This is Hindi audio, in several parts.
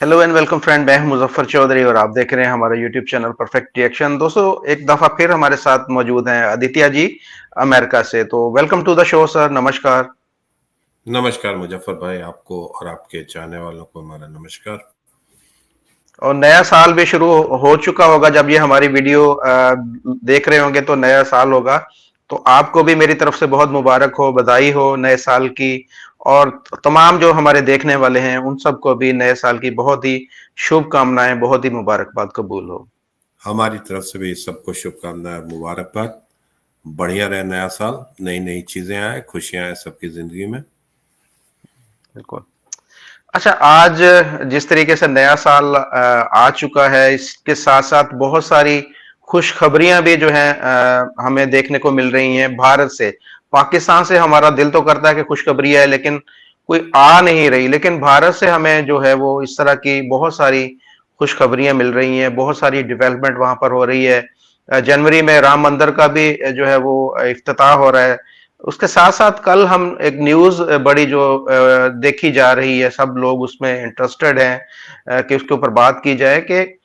हेलो एंड वेलकम फ्रेंड, मैं हूं मुजफ्फर चौधरी और आप देख रहे हैं हमारा यूट्यूब चैनल परफेक्ट रिएक्शन। दोस्तों, एक दफा फिर हमारे साथ मौजूद हैं आदित्य जी अमेरिका से। तो welcome to the show sir, नमस्कार। नमस्कार मुजफ्फर भाई, आपको और आपके चाहने वालों को हमारा नमस्कार। और नया साल भी शुरू हो चुका होगा, जब ये हमारी वीडियो देख रहे होंगे तो नया साल होगा। तो आपको भी मेरी तरफ से बहुत मुबारक हो, बधाई हो नए साल की। और तमाम जो हमारे देखने वाले हैं उन सबको भी नए साल की बहुत ही शुभकामनाएं, बहुत ही मुबारकबाद कबूल हो। हमारी तरफ से भी सबको शुभकामनाएं और मुबारकबाद। बढ़िया रहे नया साल, नई नई चीजें आए, खुशियां आए सबकी जिंदगी में। बिल्कुल। अच्छा, आज जिस तरीके से नया साल आ चुका है, इसके साथ साथ बहुत सारी खुशखबरियां भी जो हैं हमें देखने को मिल रही हैं भारत से। पाकिस्तान से हमारा दिल तो करता है कि खुशखबरी है, लेकिन कोई आ नहीं रही। लेकिन भारत से हमें जो है वो इस तरह की बहुत सारी खुशखबरियां मिल रही हैं, बहुत सारी डेवलपमेंट वहां पर हो रही है। जनवरी में राम मंदिर का भी जो है वो इफ्तिताह हो रहा है। उसके साथ साथ कल हम एक न्यूज बड़ी जो देखी जा रही है, सब लोग उसमें इंटरेस्टेड हैं कि उसके ऊपर बात की जाए कि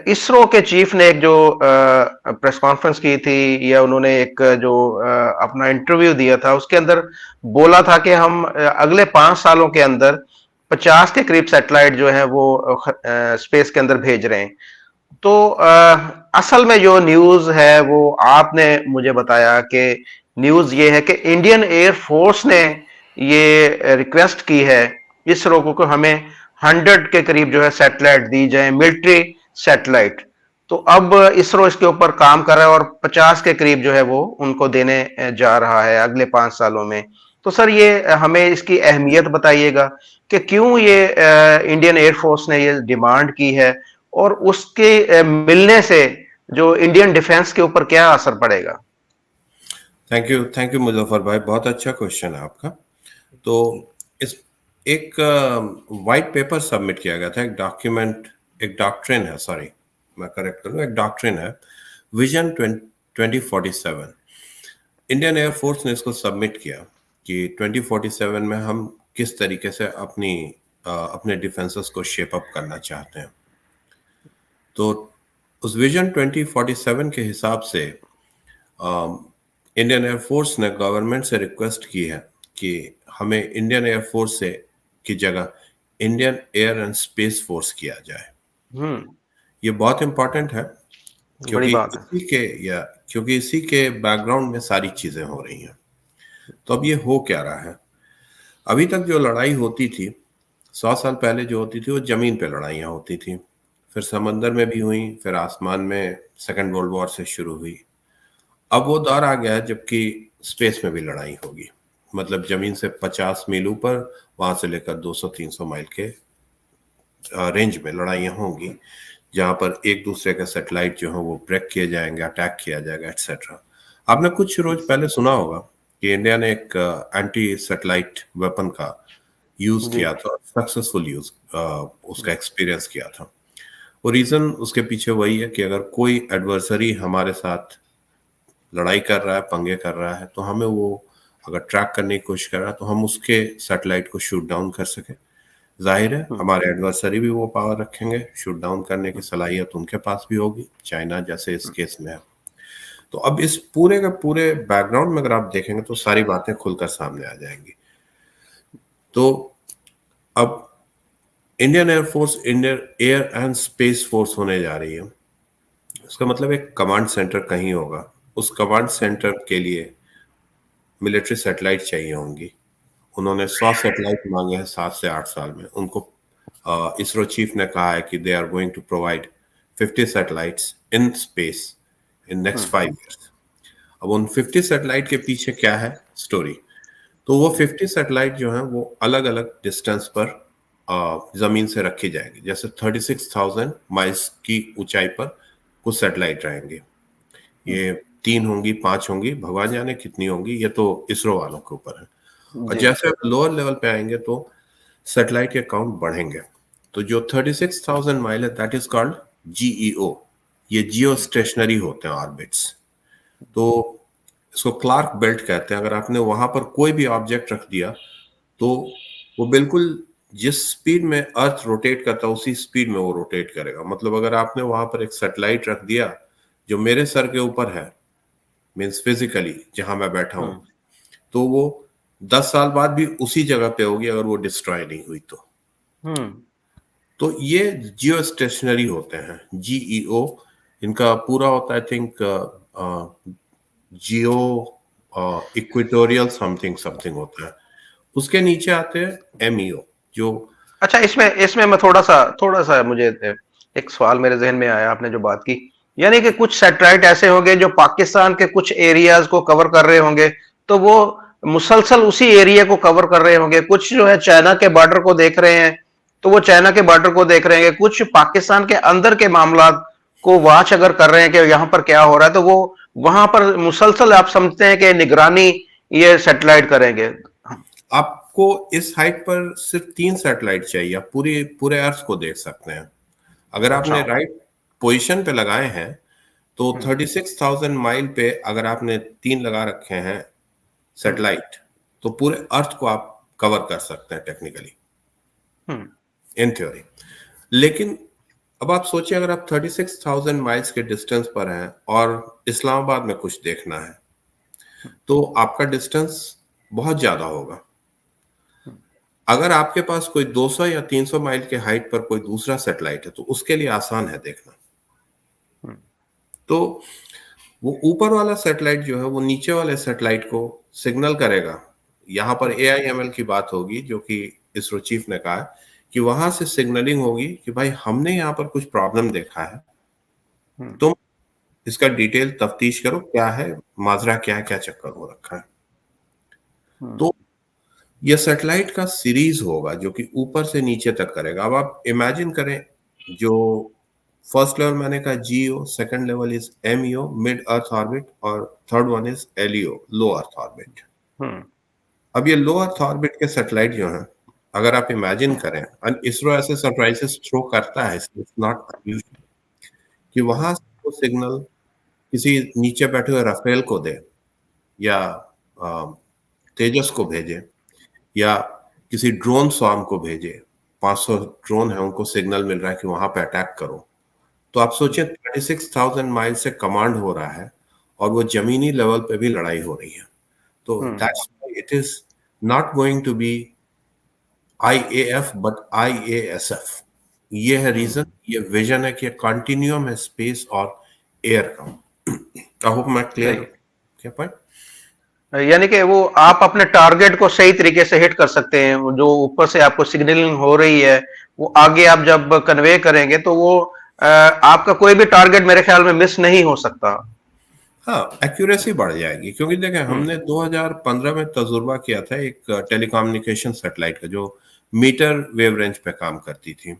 इसरो के चीफ ने एक जो प्रेस कॉन्फ्रेंस की थी, या उन्होंने एक जो अपना इंटरव्यू दिया था, उसके अंदर बोला था कि हम अगले 5 सालों के अंदर 50 के करीब सैटेलाइट जो है वो स्पेस के अंदर भेज रहे हैं। तो असल में जो न्यूज है वो आपने मुझे बताया कि न्यूज ये है कि इंडियन एयर फोर्स ने ये रिक्वेस्ट की है इसरो को कि हमें 100 के करीब जो है सैटेलाइट दी जाए, मिलिट्री सैटेलाइट। तो अब इसरो इसके ऊपर काम कर रहा है और 50 के करीब जो है वो उनको देने जा रहा है अगले 5 सालों में। तो सर, ये हमें इसकी अहमियत बताइएगा कि क्यों ये इंडियन एयरफोर्स ने ये डिमांड की है, और उसके मिलने से जो इंडियन डिफेंस के ऊपर क्या असर पड़ेगा। थैंक यू मुजफ्फर भाई, बहुत अच्छा क्वेश्चन है आपका। तो इस एक वाइट पेपर सबमिट किया गया था, एक डॉक्यूमेंट, एक डॉक्ट्रिन है, सॉरी मैं करेक्ट करूँ, एक डॉक्ट्रिन है, विजन 2047। इंडियन एयरफोर्स ने इसको सबमिट किया कि 2047 में हम किस तरीके से अपने डिफेंसेस को शेप अप करना चाहते हैं। तो उस विजन 2047 के हिसाब से इंडियन एयरफोर्स ने गवर्नमेंट से रिक्वेस्ट की है कि हमें इंडियन एयरफोर्स से की जगह Indian air and space force किया जाए। हम्म। ये बहुत इंपॉर्टेंट है, बड़ी क्योंकि बात है। इसी के या क्योंकि इसी के बैकग्राउंड में सारी चीजें हो रही हैं। तो अब ये हो क्या रहा है? अभी तक जो लड़ाई होती थी, 100 साल पहले जो होती थी, वो जमीन पे लड़ाइयाँ होती थी, फिर समंदर में भी हुई, फिर आसमान में सेकेंड वर्ल्ड वॉर से शुरू हुई। अब वो दौर आ गया है जबकि स्पेस में भी लड़ाई होगी। मतलब जमीन से 50 मील ऊपर, वहां से लेकर 200-300 माइल के रेंज में लड़ाइयाँ होंगी, जहां पर एक दूसरे के सैटेलाइट जो है वो ब्रेक किए जाएंगे, अटैक किया जाएगा, एक्सेट्रा। आपने कुछ रोज पहले सुना होगा कि इंडिया ने एक एंटी सैटेलाइट वेपन का यूज जी। किया था, सक्सेसफुल यूज उसका एक्सपीरियंस किया था। वो रीजन उसके पीछे वही है कि अगर कोई एडवर्सरी हमारे साथ लड़ाई कर रहा है, पंगे कर रहा है, तो हमें वो अगर ट्रैक करने की कोशिश कर रहा है तो हम उसके सैटेलाइट को शूट डाउन कर सके। जाहिर है हम्म। हमारे एडवर्सरी भी वो पावर रखेंगे, शूट डाउन करने की सलाहियत उनके पास भी होगी, चाइना जैसे इस केस में है। तो अब इस पूरे का पूरे बैकग्राउंड में अगर आप देखेंगे तो सारी बातें खुलकर सामने आ जाएंगी। तो अब Indian air force Indian air and space force होने जा रही है। उसका मतलब एक कमांड सेंटर कहीं होगा। उस कमांड सेंटर के लिए मिलिट्री सैटेलाइट चाहिए होंगी। उन्होंने 100 सैटेलाइट मांगे हैं 7 से 8 साल में। उनको इसरो चीफ ने कहा है कि they are going to provide 50 satellites in space in next hmm. 5 years. अब उन 50 सैटेलाइट के पीछे क्या है स्टोरी? तो वो 50 सैटेलाइट जो है वो अलग अलग डिस्टेंस पर जमीन से रखी जाएंगी। जैसे 36,000 माइल्स की ऊंचाई पर कुछ सैटेलाइट रहेंगे। ये 3 होंगी, 5 होंगी, भगवान जाने कितनी होंगी, ये तो इसरो वालों के ऊपर है। और जी। जैसे आप लोअर लेवल पे आएंगे तो सैटेलाइट के काउंट बढ़ेंगे। तो जो 36,000 माइल है, दैट इज कॉल्ड जीईओ। ये जियो स्टेशनरी होते हैं ऑर्बिट्स। तो इसको क्लार्क बेल्ट कहते हैं। अगर आपने वहां पर कोई भी ऑब्जेक्ट रख दिया तो वो बिल्कुल जिस स्पीड में अर्थ रोटेट करता है उसी स्पीड में वो रोटेट करेगा। मतलब अगर आपने वहां पर एक सैटेलाइट रख दिया जो मेरे सर के ऊपर है, मीन्स फिजिकली जहां मैं बैठा हूं, हम्म। तो वो 10 साल बाद भी उसी जगह पे होगी अगर वो डिस्ट्रॉय नहीं हुई हम्म। तो ये जियो स्टेशनरी होते हैं, जीईओ इनका पूरा होता है। I think Jio equatorial something something होता है। उसके नीचे आते हैं एमईओ जो। अच्छा, इसमें इसमें मैं थोड़ा सा मुझे एक सवाल मेरे जहन में आया, आपने जो बात की, यानी कि कुछ सैटेलाइट ऐसे होंगे जो पाकिस्तान के कुछ एरियाज को कवर कर रहे होंगे, तो वो मुसलसल उसी एरिया को कवर कर रहे होंगे। कुछ जो है चाइना के बॉर्डर को देख रहे हैं, तो वो चाइना के बॉर्डर को देख रहे हैं। कुछ पाकिस्तान के अंदर के मामला को वॉच अगर कर रहे हैं कि यहाँ पर क्या हो रहा है, तो वो वहां पर मुसलसल आप समझते हैं कि निगरानी ये सैटेलाइट करेंगे। आपको इस हाइट पर सिर्फ 3 सैटेलाइट चाहिए, आप पूरे अर्थ को देख सकते हैं। अगर अच्छा। आपने राइट पोजीशन पे लगाए हैं तो हम्म। 36,000 माइल पे अगर आपने 3 लगा रखे हैं हम्म। सैटेलाइट, तो पूरे अर्थ को आप कवर कर सकते हैं टेक्निकली, हम्म। In theory. लेकिन अब आप सोचिए अगर आप 36,000 माइल्स के डिस्टेंस पर हैं और इस्लामाबाद में कुछ देखना है, तो आपका डिस्टेंस बहुत ज्यादा होगा। अगर आपके पास कोई 200 या 300 माइल के हाइट पर कोई दूसरा सैटेलाइट है तो उसके लिए आसान है देखना। हम्म। तो वो ऊपर वाला सैटेलाइट जो है वो नीचे वाले सैटेलाइट को सिग्नल करेगा। यहाँ पर हम्म। एआईएमएल की बात होगी जो कि इसरो चीफ ने कहा है कि वहां से सिग्नलिंग होगी कि भाई हमने यहाँ पर कुछ प्रॉब्लम देखा है, हम्म। तुम इसका डिटेल तफ्तीश करो, क्या है माजरा, क्या है, क्या चक्कर हो रखा है। हम्म। तो ये सैटेलाइट का सीरीज होगा जो कि ऊपर से नीचे तक करेगा। अब आप इमेजिन करें, जो फर्स्ट लेवल मैंने कहा GEO, second level is MEO mid earth orbit, और third one is LEO low earth orbit. Hmm. अब ये लो अर्थ ऑर्बिट के सैटेलाइट जो हैं, अगर आप इमेजिन करें, और इसरो ऐसे सरप्राइजेस थ्रो करता है, इट्स नॉट अनयूजुअल कि वहां से वो सिग्नल किसी नीचे बैठे हुए राफेल को दे, या अ, तेजस को भेजे, या किसी ड्रोन स्वार्म को भेजे। 500 ड्रोन है, उनको सिग्नल मिल रहा है कि वहां पे अटैक करो। तो आप सोचिए 36,000 माइल से कमांड हो रहा है और वो जमीनी लेवल पे भी लड़ाई हो रही है। तो hmm. That's it is not going to be IAF but IASF. ये है रीजन, ये विजन है कि कंटिन्यूम है स्पेस और एयर का। आई होप मैं क्लियर सही। क्या पॉइंट। यानी कि वो आप अपने टारगेट को सही तरीके से हिट कर सकते हैं। वो जो ऊपर से आपको सिग्नलिंग हो रही है, वो आगे आप जब कन्वे करेंगे तो वो आपका कोई भी टारगेट मेरे ख्याल में मिस नहीं हो सकता। हाँ, एक्यूरेसी बढ़ जाएगी, क्योंकि देखें हम्म। हमने 2015 में तजुर्बा किया था एक टेलीकम्युनिकेशन सैटेलाइट का जो मीटर वेव रेंज पे काम करती थी।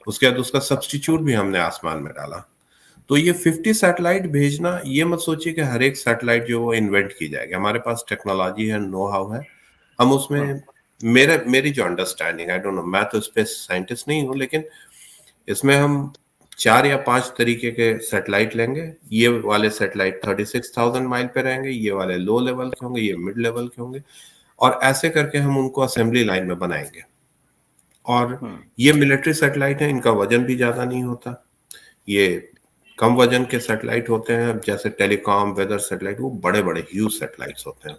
उसके बाद उसका सब्स्टिट्यूट भी हमने आसमान में डाला। तो ये 50 सैटेलाइट भेजना, ये मत सोचिए कि हर एक सैटेलाइट जो वो इन्वेंट की जाएगी। हमारे पास टेक्नोलॉजी है, नो हाउ है, हम हम्म। उसमें मेरी जो अंडरस्टैंडिंग, आई डोंट नो, मैं तो स्पेस साइंटिस्ट नहीं हूँ, लेकिन इसमें हम 4 या 5 तरीके के सैटेलाइट लेंगे। ये वाले सैटेलाइट 36,000 माइल पे रहेंगे, ये वाले लो लेवल के होंगे, ये मिड लेवल के होंगे, और ऐसे करके हम उनको असेंबली लाइन में बनाएंगे। और हम्म। ये मिलिट्री सैटेलाइट है, इनका वजन भी ज्यादा नहीं होता। ये कम वजन के सैटेलाइट होते हैं, जैसे टेलीकॉम, वेदर सैटेलाइट, वो बड़े बड़े ह्यूज सैटेलाइट्स होते हैं।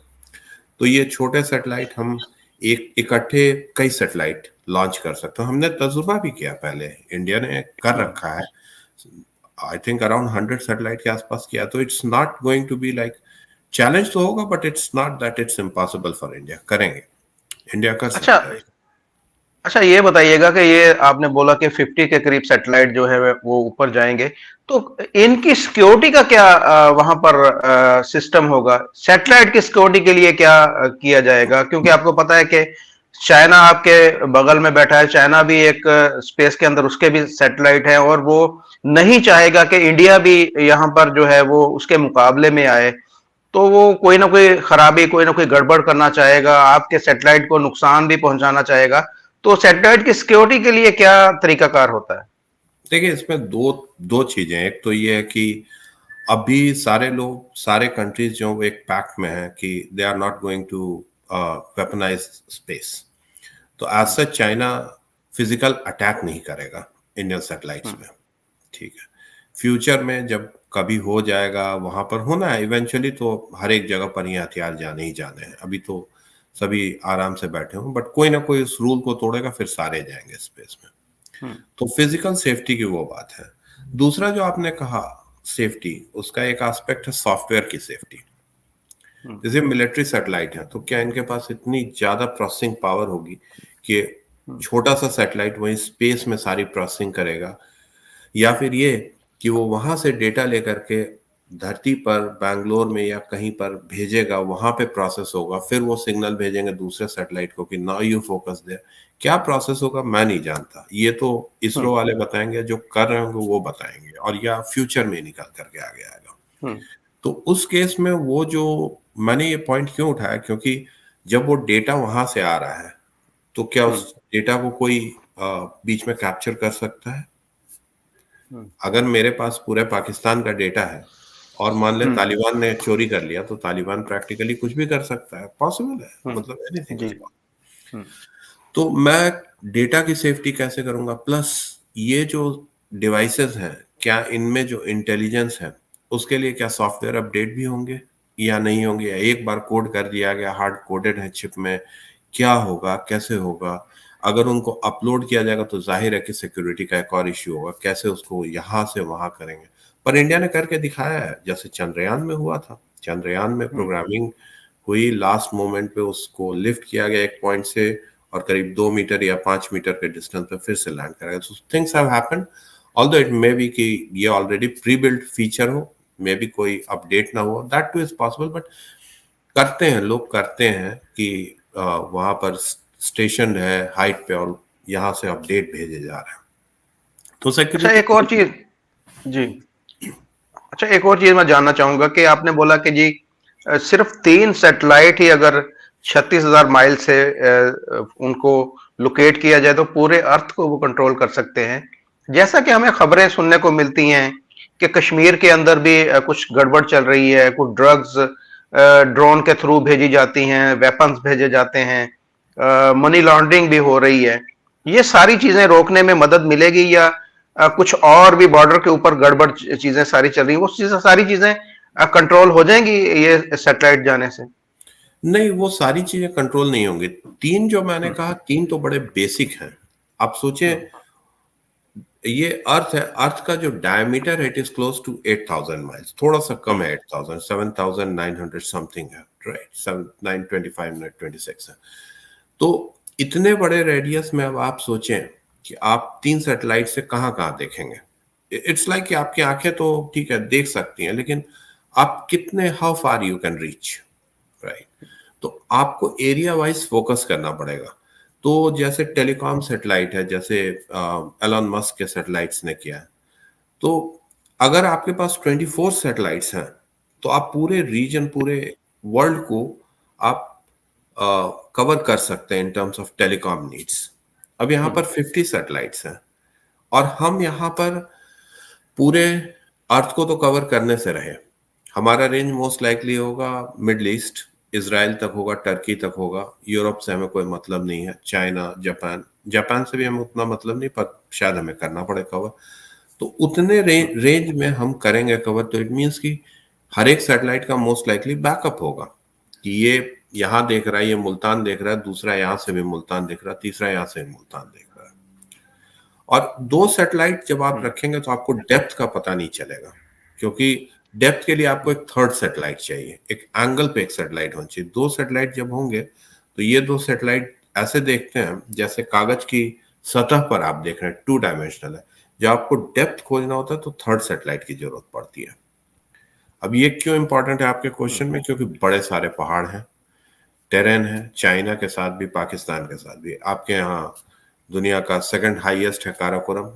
तो ये छोटे सैटेलाइट हम एक इकट्ठे कई सैटेलाइट लॉन्च कर सकते हैं। हमने तजुर्बा भी किया, पहले इंडिया ने कर हम्म। रखा है, आई थिंक अराउंड 100 सैटेलाइट के आसपास किया। तो it's not going to be like, challenge तो होगा but it's not that it's impossible for India. करेंगे, इंडिया कर अच्छा। सकता है। अच्छा, ये बताइएगा कि ये आपने बोला कि 50 के करीब सैटेलाइट जो है वो ऊपर जाएंगे, तो इनकी सिक्योरिटी का क्या वहां पर सिस्टम होगा? सैटेलाइट की सिक्योरिटी के लिए क्या किया जाएगा? क्योंकि आपको पता है कि चाइना आपके बगल में बैठा है, चाइना भी एक स्पेस के अंदर उसके भी सैटेलाइट है, और वो नहीं चाहेगा कि इंडिया भी यहाँ पर जो है वो उसके मुकाबले में आए। तो वो कोई ना कोई खराबी, कोई ना कोई गड़बड़ करना चाहेगा, आपके सैटेलाइट को नुकसान भी पहुंचाना चाहेगा। तो सैटेलाइट की सिक्योरिटी के लिए क्या तरीकाकार होता है? देखिए, इसमें दो दो चीजें, एक तो ये है कि अभी सारे लोग, सारे कंट्रीज जो एक पैक्ट में है कि they are not going to weaponise space. तो as such China physical attack नहीं करेगा इंडियन सैटेलाइट्स में, ठीक है। फ्यूचर में जब कभी हो जाएगा, वहां पर होना है इवेंचुअली, तो हर एक जगह पर ये हथियार जाने ही जाने हैं। अभी तो सभी आराम से बैठे हों, बट कोई ना कोई इस रूल को तोड़ेगा, फिर सारे जाएंगे स्पेस में। तो फिजिकल सेफ्टी की वो बात है। दूसरा जो आपने कहा सेफ्टी, उसका एक एस्पेक्ट है सॉफ्टवेयर की सेफ्टी। जैसे मिलिट्री सैटेलाइट है, तो क्या इनके पास इतनी ज्यादा प्रोसेसिंग पावर होगी कि छोटा सा सैटेलाइट वहीं स्पेस में सारी प्रोसेसिंग करेगा, या फिर ये कि वो वहां से डेटा लेकर के धरती पर बैंगलोर में या कहीं पर भेजेगा, वहां पे प्रोसेस होगा, फिर वो सिग्नल भेजेंगे दूसरे सैटेलाइट को कि नाउ यू फोकस देयर। क्या प्रोसेस होगा मैं नहीं जानता, ये तो इसरो वाले बताएंगे, जो कर रहे होंगे वो बताएंगे, और या फ्यूचर में निकल करके आगे आएगा। तो उस केस में वो जो मैंने ये पॉइंट क्यों उठाया, क्योंकि जब वो डेटा वहां से आ रहा है, तो क्या उस डेटा को कोई बीच में कैप्चर कर सकता है? अगर मेरे पास पूरे पाकिस्तान का डेटा है और मान ले तालिबान ने चोरी कर लिया, तो तालिबान प्रैक्टिकली कुछ भी कर सकता है, पॉसिबल है, मतलब एनीथिंग इज पॉसिबल। तो मैं डेटा की सेफ्टी कैसे करूंगा? प्लस ये जो डिवाइसेस हैं, क्या इनमें जो इंटेलिजेंस है उसके लिए क्या सॉफ्टवेयर अपडेट भी होंगे या नहीं होंगे? या एक बार कोड कर दिया गया, हार्ड कोडेड है चिप में, क्या होगा, कैसे होगा? अगर उनको अपलोड किया जाएगा तो जाहिर है कि सिक्योरिटी का एक और इश्यू होगा, कैसे उसको यहाँ से वहां करेंगे। पर इंडिया ने करके दिखाया है, जैसे चंद्रयान में हुआ था। चंद्रयान में प्रोग्रामिंग हुई, लास्ट मोमेंट पे उसको लिफ्ट किया गया एक पॉइंट से, और करीब 2 मीटर या 5 मीटर के डिस्टेंस पे फिर से लैंड करेगा। So things have happened, although it may be कि ये ऑलरेडी प्री बिल्ट फीचर हो, मे बी कोई अपडेट ना हो, that two is possible. But करते हैं लोग, करते हैं कि वहां पर स्टेशन है हाइट पे और यहाँ से अपडेट भेजे जा रहे हैं। तो अच्छा एक और सिक्योरिटी। चीज, जी, अच्छा एक और चीज मैं जानना चाहूंगा कि आपने बोला कि जी सिर्फ 3 सैटेलाइट ही अगर 36,000 माइल से उनको लोकेट किया जाए तो पूरे अर्थ को वो कंट्रोल कर सकते हैं। जैसा कि हमें खबरें सुनने को मिलती हैं कि कश्मीर के अंदर भी कुछ गड़बड़ चल रही है, कुछ ड्रग्स ड्रोन के थ्रू भेजी जाती हैं, वेपन्स भेजे जाते हैं, मनी लॉन्ड्रिंग भी हो रही है। ये सारी चीजें रोकने में मदद मिलेगी या कुछ और भी बॉर्डर के ऊपर गड़बड़ चीजें सारी चल रही हैं, वो चीजें सारी चीजें कंट्रोल हो जाएंगी ये सैटेलाइट जाने से? नहीं, वो सारी चीजें कंट्रोल नहीं होंगी। तीन जो मैंने कहा, तीन तो बड़े बेसिक हैं। आप सोचें, ये अर्थ है, अर्थ का जो डायमीटर है it is close to 8,000 miles, थोड़ा सा कम है, 8,000, 7,900 समथिंग है, राइट, 7,925, 926 है। तो इतने बड़े रेडियस में अब आप सोचें कि आप 3 सैटेलाइट से कहाँ कहाँ देखेंगे। इट्स लाइक कि आपकी आंखें तो ठीक है देख सकती हैं, लेकिन आप कितने, how far you can reach, right. तो आपको एरिया वाइज फोकस करना पड़ेगा। तो जैसे टेलीकॉम सेटेलाइट है, जैसे एलन मस्क के सेटेलाइट्स ने किया है, तो अगर आपके पास 24 सैटेलाइट्स हैं, तो आप पूरे रीजन, पूरे वर्ल्ड को आप कवर कर सकते हैं in terms of telecom needs. अब यहाँ पर 50 सैटेलाइट्स हैं, और हम यहाँ पर पूरे अर्थ को तो कवर करने से रहे। हमारा रेंज मोस्ट लाइकली होगा मिडल ईस्ट, इसराइल तक होगा, टर्की तक होगा। यूरोप से हमें कोई मतलब नहीं है, चाइना, जापान, जापान से भी हमें उतना मतलब नहीं, पर शायद हमें करना पड़े कवर। तो उतने रेंज में हम करेंगे कवर, तो इट मीन्स कि हर एक सैटेलाइट का मोस्ट लाइकली बैकअप होगा, कि ये यहाँ देख रहा है, ये मुल्तान देख रहा है, दूसरा यहाँ से भी मुल्तान देख रहा है, तीसरा यहाँ से भी मुल्तान देख रहा है। और 2 सैटेलाइट जब आप रखेंगे तो आपको डेप्थ का पता नहीं चलेगा, क्योंकि डेप्थ के लिए आपको एक थर्ड सैटेलाइट चाहिए, एक एंगल पे एक सैटेलाइट होनी चाहिए। 2 सैटेलाइट जब होंगे तो ये 2 सैटेलाइट ऐसे देखते हैं जैसे कागज की सतह पर आप देख रहे हैं, 2 डायमेंशनल है। जब आपको डेप्थ खोजना होता है तो थर्ड सैटेलाइट की जरूरत पड़ती है। अब ये क्यों इंपॉर्टेंट है आपके क्वेश्चन में? क्योंकि बड़े सारे पहाड़ हैं, टेरेन है, चाइना के साथ भी, पाकिस्तान के साथ भी। आपके यहाँ दुनिया का सेकंड हाईएस्ट है काराकोरम,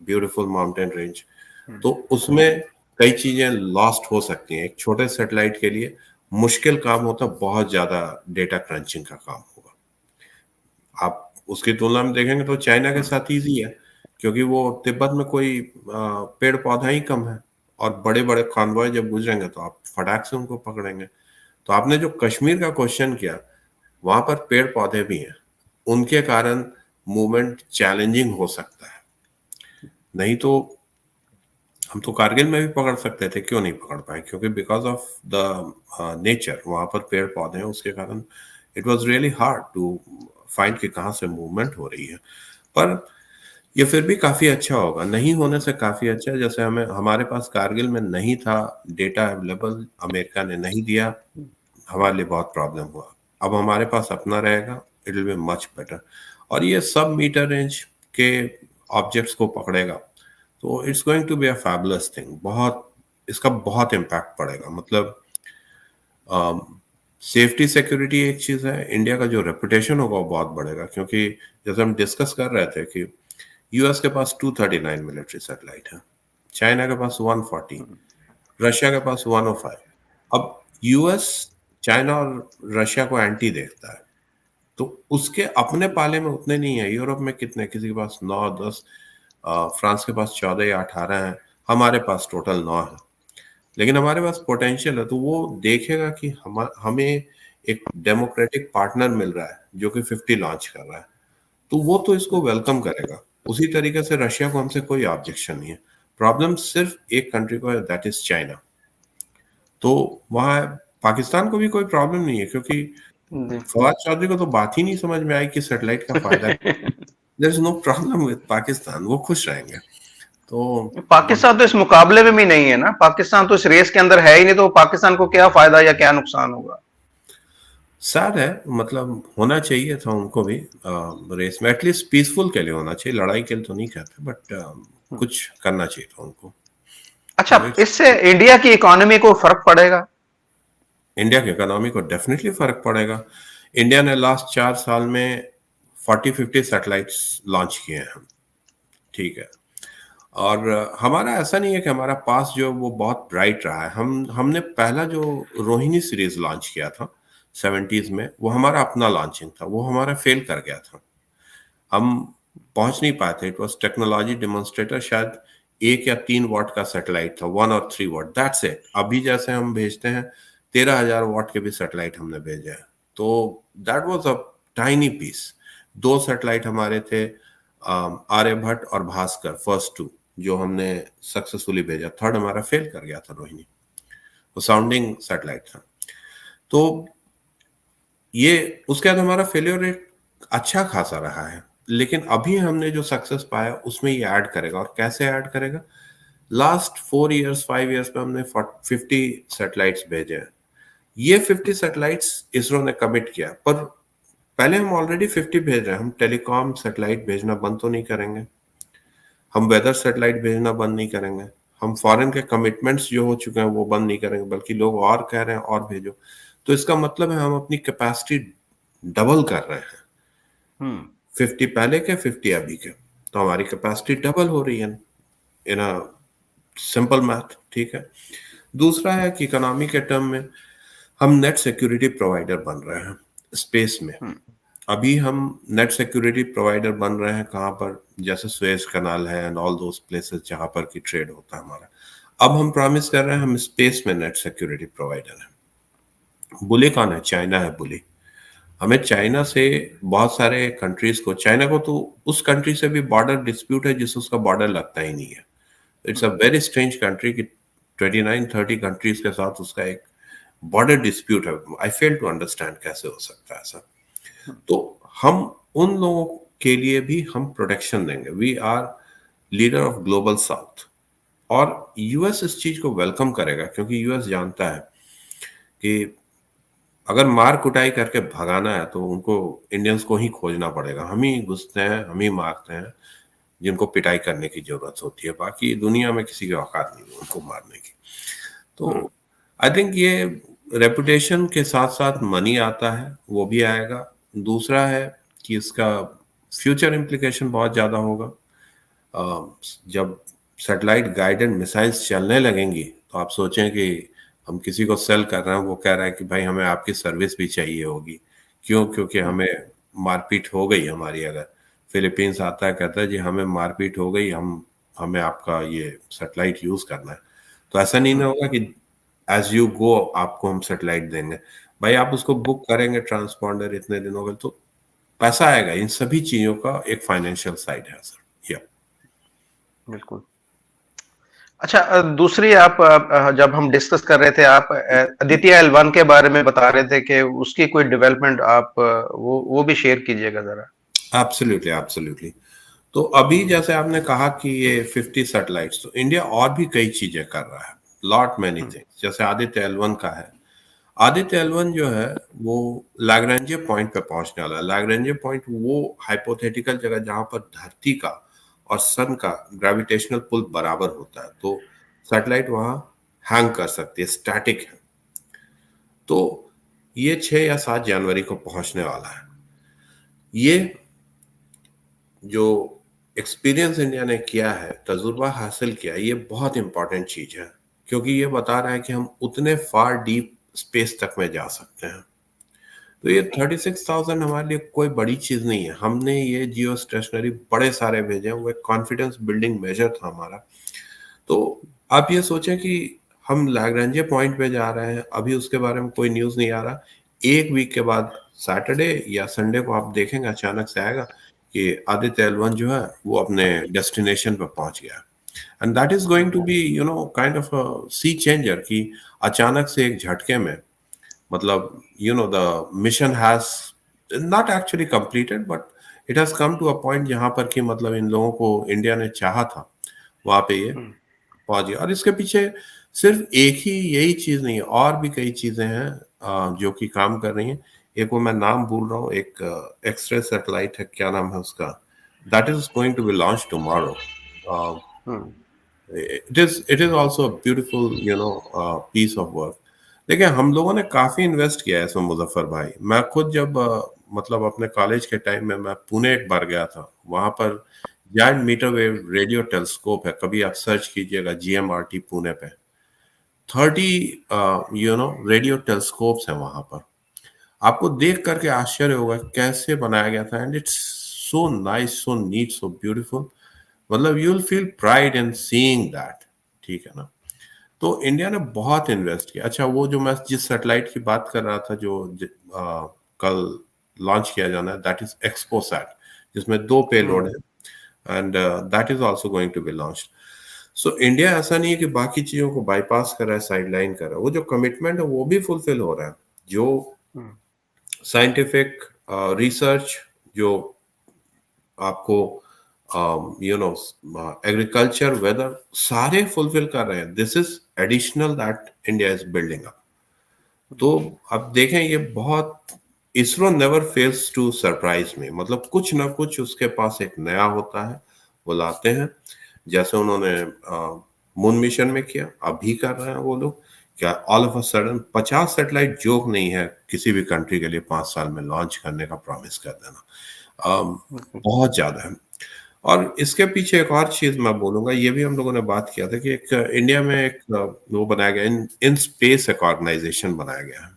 ब्यूटीफुल माउंटेन रेंज। तो उसमें कई चीजें लॉस्ट हो सकती हैं। एक छोटे सैटेलाइट के लिए मुश्किल काम होता, बहुत ज्यादा डेटा क्रंचिंग का काम होगा। आप उसकी तुलना में देखेंगे तो चाइना के साथ इजी है, क्योंकि वो तिब्बत में कोई पेड़ पौधा ही कम है, और बड़े बड़े कॉन्वॉय जब गुजरेंगे तो आप फटाक से उनको पकड़ेंगे। तो आपने जो कश्मीर का क्वेश्चन किया, वहां पर पेड़ पौधे भी हैं, उनके कारण मूवमेंट चैलेंजिंग हो सकता है। नहीं तो हम तो कारगिल में भी पकड़ सकते थे, क्यों नहीं पकड़ पाए? क्योंकि बिकॉज ऑफ द नेचर, वहां पर पेड़ पौधे हैं, उसके कारण it was really hard to find कि कहाँ से मूवमेंट हो रही है। पर ये फिर भी काफी अच्छा होगा, नहीं होने से काफी अच्छा है। जैसे हमें, हमारे पास कारगिल में नहीं था डेटा अवेलेबल, अमेरिका ने नहीं दिया, हमारे लिए बहुत प्रॉब्लम हुआ। अब हमारे पास अपना रहेगा, it will be much better. और ये सब मीटर रेंज के ऑब्जेक्ट्स को पकड़ेगा, तो it's going to be a fabulous thing. बहुत, इसका बहुत इम्पैक्ट पड़ेगा। मतलब सेफ्टी सिक्योरिटी एक चीज है, इंडिया का जो रेपुटेशन होगा वो बहुत बढ़ेगा। क्योंकि जैसे हम डिस्कस कर रहे थे कि यूएस के पास 239 मिलिट्री सैटेलाइट है, चाइना के पास 140, रशिया के पास 105। अब यूएस चाइना और रशिया को एंटी देखता है, तो उसके अपने पाले में उतने नहीं है। यूरोप में कितने, किसी के पास 9 10, फ्रांस के पास 14 या 18 है, हमारे पास टोटल 9 है। लेकिन हमारे पास पोटेंशियल है, तो वो देखेगा कि हमें एक डेमोक्रेटिक पार्टनर मिल रहा है जो कि 50 लॉन्च कर रहा है, तो वो तो इसको वेलकम करेगा। उसी तरीके से रशिया को हमसे कोई ऑब्जेक्शन नहीं है। प्रॉब्लम सिर्फ एक कंट्री को है, दैट इज चाइना। तो वहाँ पाकिस्तान को भी कोई प्रॉब्लम नहीं है, क्योंकि जी। फवाद चौधरी को तो बात ही नहीं समझ में आई कि सैटेलाइट का फायदा। There is no problem with Pakistan, वो खुश रहेंगे। तो पाकिस्तान तो इस मुकाबले में भी नहीं है ना, पाकिस्तान तो इस रेस के अंदर है ही नहीं, तो पाकिस्तान को क्या फायदा या क्या नुकसान होगा? सैड है, मतलब होना चाहिए था उनको भी रेस में, एटलीस्ट पीसफुल के लिए होना चाहिए, लड़ाई के लिए तो नहीं कहते, बट कुछ करना चाहिए था उनको। अच्छा, तो इट्स, इससे इंडिया की इकोनॉमी को फर्क पड़ेगा? इंडिया की इकोनॉमी को डेफिनेटली फर्क पड़ेगा। इंडिया ने लास्ट 4 साल में 40 50 सैटेलाइट्स लॉन्च किए हैं, ठीक है। और हमारा ऐसा नहीं है कि हमारा पास जो वो बहुत ब्राइट रहा है। हमने पहला जो रोहिणी सीरीज लॉन्च किया था 70s में, वो हमारा अपना लॉन्चिंग था, वो हमारा फेल कर गया था। हम पहुंच नहीं पाए थे। इट वॉज टेक्नोलॉजी डेमोन्स्ट्रेटर, शायद 1 या 3 वाट का सैटेलाइट था, 1 और 3 वाट, दैट्स इट। अभी जैसे हम भेजते हैं 13,000 वाट के भी सैटेलाइट हमने भेजे हैं, तो that was a tiny piece. 2 satellite हमारे थे, आर्यभट्ट और भास्कर, फर्स्ट 2 जो हमने सक्सेसफुली भेजा। थर्ड हमारा फेल कर गया था, रोहिणी, वो साउंडिंग सैटेलाइट था। तो ये उसके बाद हमारा फेलियर रेट अच्छा खासा रहा है। लेकिन अभी हमने जो सक्सेस पाया उसमें ये ऐड करेगा। और कैसे ऐड करेगा? लास्ट 4 इयर्स 5 इयर्स में हमने 50 सैटेलाइट्स भेजे हैं। ये 50 सैटेलाइट्स इसरो ने कमिट किया, पर पहले हम ऑलरेडी 50 भेज रहे हैं। हम टेलीकॉम सैटेलाइट भेजना बंद तो नहीं करेंगे, हम वेदर सैटेलाइट भेजना बंद नहीं करेंगे, हम फॉरेन के कमिटमेंट्स जो हो चुके हैं वो बंद नहीं करेंगे, बल्कि लोग और कह रहे हैं और भेजो। तो इसका मतलब है हम अपनी कैपेसिटी डबल कर रहे हैं। हम्म। 50 पहले के, 50 अभी के, तो हमारी कैपेसिटी डबल हो रही है इन अ सिंपल मैथ, ठीक है। दूसरा है कि इकोनॉमी के टर्म में हम नेट सिक्योरिटी प्रोवाइडर बन रहे हैं स्पेस में। हम्म। अभी हम नेट सिक्योरिटी प्रोवाइडर बन रहे हैं कहाँ पर? जैसे सुएज कनाल है एंड ऑल दोस प्लेसेस जहाँ पर की ट्रेड होता है हमारा। अब हम प्रॉमिस कर रहे हैं हम स्पेस में नेट सिक्योरिटी प्रोवाइडर हैं। बुली कौन है? चाइना है बुली। हमें चाइना से बहुत सारे कंट्रीज को, चाइना को तो उस कंट्री से भी बॉर्डर डिस्प्यूट है जिससे उसका बॉर्डर लगता ही नहीं है। It's a very strange country कि 29 30 कंट्रीज के साथ उसका एक बॉर्डर डिस्प्यूट है। आई फेल टू अंडरस्टैंड कैसे हो सकता है ऐसा। तो हम उन लोगों के लिए भी हम प्रोटेक्शन देंगे। We are leader of global south. और यूएस इस चीज को वेलकम करेगा, क्योंकि यूएस जानता है कि अगर मार कुटाई करके भगाना है तो उनको इंडियंस को ही खोजना पड़ेगा। हम ही घुसते हैं, हम ही मारते हैं जिनको पिटाई करने की जरूरत होती है। बाकी दुनिया में किसी की औकात नहीं है उनको मारने की। हम्म। तो आई थिंक ये रेपुटेशन के साथ साथ मनी आता है, वो भी आएगा। दूसरा है कि इसका फ्यूचर इम्प्लीकेशन बहुत ज़्यादा होगा। जब सैटेलाइट गाइडेड मिसाइल्स चलने लगेंगी तो आप सोचें कि हम किसी को सेल कर रहे हैं, वो कह रहा है कि भाई हमें आपकी सर्विस भी चाहिए होगी। क्यों? क्योंकि हमें मारपीट हो गई हमारी। अगर फिलीपींस आता है कहता है जी हमें मारपीट हो गई, हमें आपका ये सैटेलाइट यूज़ करना है, तो ऐसा नहीं ना होगा कि एज यू गो आपको हम सैटेलाइट देंगे। भाई आप उसको बुक करेंगे ट्रांसपॉन्डर इतने दिनों के, तो पैसा आएगा, इन सभी चीजों का एक फाइनेंशियल साइड है सर। या बिल्कुल। अच्छा, दूसरी आप जब हम डिस्कस कर रहे थे, आप अदिति L1 के बारे में बता रहे थे कि उसकी कोई डेवलपमेंट आप वो भी शेयर कीजिएगा जरा। Absolutely absolutely. तो अभी जैसे आपने कहा कि ये 50 सैटेलाइट्स, तो इंडिया और भी कई चीजें कर रहा है, लॉट मैनी हम्म। थिंग्स। जैसे आदित्य L1 का है, आदित्य एल वन जो है वो लैग्रेंजे पॉइंट पे पहुंचने वाला है। लैग्रेंजे पॉइंट वो हाइपोथेटिकल जगह जहां पर धरती का और सन का ग्रेविटेशनल पुल बराबर होता है, तो सैटेलाइट वहां हैंग कर सकती है, स्टैटिक है। तो ये 6 या 7 जनवरी को पहुंचने वाला है। ये जो एक्सपीरियंस इंडिया ने किया है, तजुर्बा हासिल किया है, ये बहुत इंपॉर्टेंट चीज है, क्योंकि ये बता रहा है कि हम उतने फार डीप स्पेस तक में जा सकते हैं। तो ये 36,000 हमारे लिए कोई बड़ी चीज नहीं है। हमने ये जियो स्टेशनरी बड़े सारे भेजे हैं, वो एक कॉन्फिडेंस बिल्डिंग मेजर था हमारा। तो आप ये सोचें कि हम लैग्रेंजे पॉइंट पे जा रहे हैं, अभी उसके बारे में कोई न्यूज नहीं आ रहा। एक वीक के बाद सैटरडे या संडे को आप देखेंगे अचानक से आएगा कि आदित्य L1 जो है वो अपने डेस्टिनेशन पे पहुंच गया। And that is going to be kind of a sea changer, कि अचानक से एक झटके में, मतलब the mission has not actually completed, but it has come to a point जहां पर कि मतलब इन लोगों को इंडिया ने चाहा था वहां पे ये पहुंच गया। और इसके पीछे सिर्फ एक ही यही चीज नहीं है, और भी कई चीजें हैं जो कि काम कर रही हैं। एक वो मैं नाम भूल रहा हूँ, एक एक्सरे सैटेलाइट है, क्या नाम है उसका, that is going to be launch tomorrow. Hmm. It is also beautiful piece of work. देखिए, हम लोगों ने काफी इन्वेस्ट किया है इसमें मुजफ्फर भाई। मैं खुद जब मतलब अपने कॉलेज के टाइम में मैं पुणे एक बार गया था, वहां पर giant metre wave radio telescope है, कभी आप सर्च कीजिएगा GMRT पुणे पे। 30 रेडियो टेलीस्कोप्स हैं वहां पर। आपको देख करके आश्चर्य होगा कैसे बनाया गया था, and it's so nice, so neat, so beautiful. मतलब you will feel pride in seeing that. ठीक है ना? तो इंडिया ने बहुत इन्वेस्ट किया। अच्छा, वो जो मैं जिस सैटेलाइट की बात कर रहा था जो कल लॉन्च किया जाना है, दैट इज एक्सपोसैट, जिसमें 2 पेलोड हम्म। है, and that is also going to be launched. So India ऐसा नहीं है कि बाकी चीजों को बाईपास कर रहा है, साइडलाइन कर रहा है। वो जो कमिटमेंट है वो भी फुलफिल हो रहा है। जो हम्म। साइंटिफिक रिसर्च, जो आपको एग्रीकल्चर, वेदर, सारे फुलफिल कर रहे हैं। This is additional that India is building up. तो अब देखें, ये बहुत, ISRO never fails to surprise में, मतलब कुछ ना कुछ उसके पास एक नया होता है, वो लाते हैं। जैसे उन्होंने मून मिशन में किया, अभी कर रहे हैं वो लोग। क्या all of a sudden 50 satellite joke नहीं है किसी भी कंट्री के लिए 5 साल में लॉन्च करने का प्रॉमिस कर देना। बहुत ज्यादा है। और इसके पीछे एक और चीज मैं बोलूंगा, ये भी हम लोगों ने बात किया था कि एक इंडिया में एक वो बनाया गया, इन स्पेस एक ऑर्गेनाइजेशन बनाया गया है।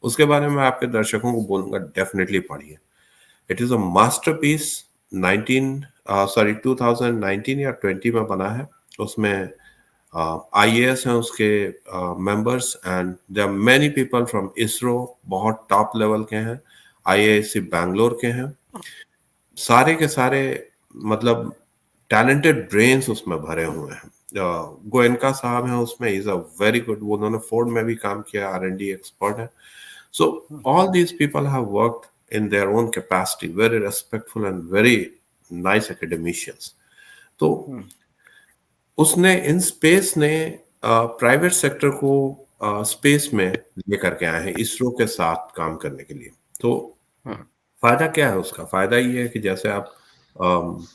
उसके बारे में आपके दर्शकों को बोलूंगा, डेफिनेटली पढ़िए। It is a masterpiece. 2019 या 20 में बना है। उसमें IAS हैं उसके members, and there are many people from ISRO, बहुत टॉप लेवल के हैं। IISc बैंगलोर के हैं, सारे के सारे, मतलब टैलेंटेड ब्रेन्स उसमें भरे हुए हैं। गोयनका साहब हैं उसमें, इज अ वेरी गुड, वो उन्होंने फोर्ड में भी काम किया, R&D एक्सपर्ट है। So all these people have worked in their own capacity, very respectful and very nice academicians. तो उसने इन स्पेस ने प्राइवेट सेक्टर को स्पेस में लेकर के आए हैं इसरो के साथ काम करने के लिए। तो फायदा क्या है उसका? फायदा ये है कि जैसे आप अम,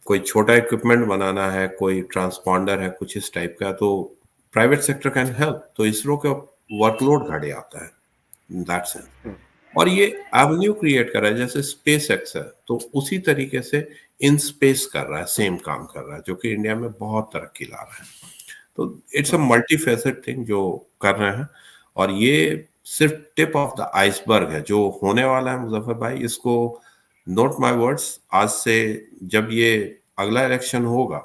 कोई छोटा इक्विपमेंट बनाना है, कोई ट्रांसपॉन्डर है कुछ इस टाइप का, तो प्राइवेट सेक्टर कैन हेल्प, तो इसरो का वर्कलोड घट जाता है दैट सेंस। और ये एवेन्यू क्रिएट कर रहा है, जैसे स्पेस एक्स है, तो उसी तरीके से इन स्पेस कर रहा है, सेम काम कर रहा है, जो कि इंडिया में बहुत तरक्की ला रहा है। तो it's a multi facet thing जो कर रहे हैं। और ये सिर्फ टिप ऑफ द आइसबर्ग है जो होने वाला है मुजफ्फर भाई। इसको नोट माय वर्ड्स, आज से जब ये अगला इलेक्शन होगा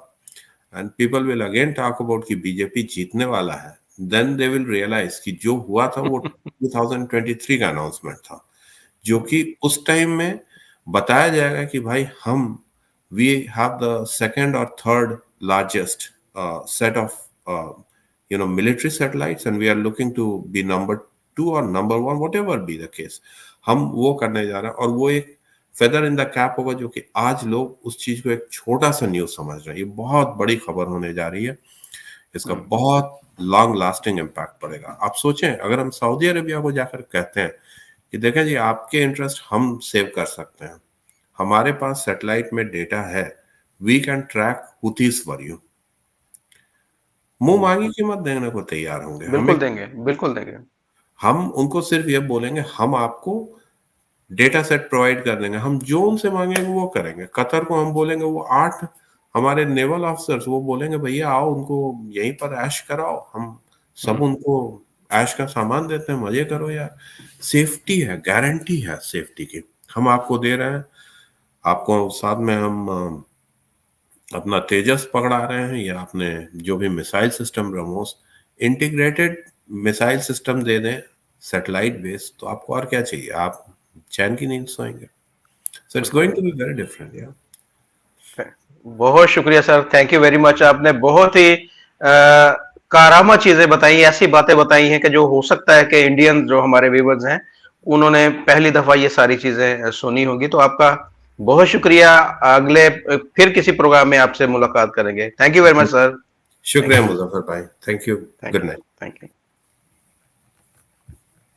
and people will again talk about कि बीजेपी जीतने वाला है, देन दे विल रियलाइज कि जो हुआ था वो 2023 का अनाउंसमेंट था, जो कि उस टाइम में बताया जाएगा कि भाई हम वी हैव द सेकंड और third largest set of military satellites and we are looking to be number 2 or number 1 whatever be the case. हम वो करने जा रहे हैं और वो एक फेदर इन द कैप होगा, जो कि आज लोग उस चीज को एक छोटा सा न्यूज समझ रहे हैं। ये बहुत बड़ी खबर होने जा रही है, इसका बहुत लॉन्ग लास्टिंग इम्पैक्ट पड़ेगा। आप सोचें, अगर हम सऊदी अरेबिया को जाकर कहते हैं कि देखें जी, आपके इंटरेस्ट हम सेव कर सकते हैं, हमारे पास सैटेलाइट में डेटा है, we can track Houthis for you, मुंह मांगी कीमत देने को तैयार होंगे। हमें, बिल्कुल देंगे, बिल्कुल देंगे। हम उनको सिर्फ ये बोलेंगे हम आपको डेटा सेट प्रोवाइड कर देंगे, हम जो उनसे मांगेंगे वो करेंगे। कतर को हम बोलेंगे, वो 8 हमारे नेवल ऑफिसर्स वो बोलेंगे भैया आओ, उनको यहीं पर ऐश कराओ, हम सब उनको ऐश का सामान देते हैं, मजे करो यार। सेफ्टी है, गारंटी है सेफ्टी की, हम आपको दे रहे हैं। आपको साथ में हम अपना तेजस पकड़ा रहे हैं, या अपने जो भी missile system BrahMos integrated missile system दे दें सैटेलाइट बेस्ड, तो आपको और क्या चाहिए? आप चैन की नींद सोएंगे। So it's going to be very different. या बहुत शुक्रिया sir, thank you very much. आपने बहुत ही कारामा चीजें बताई, ऐसी बातें बताई हैं कि जो हो सकता है कि इंडियन जो हमारे व्यूअर्स हैं उन्होंने पहली दफा ये सारी चीजें सुनी होगी। तो आपका बहुत शुक्रिया। अगले फिर किसी प्रोग्राम में आपसे मुलाकात करेंगे। Thank you very much sir. Thank शुक्रिया यू, मुजफ्फर भाई, thank you, thank good you, night. Thank you.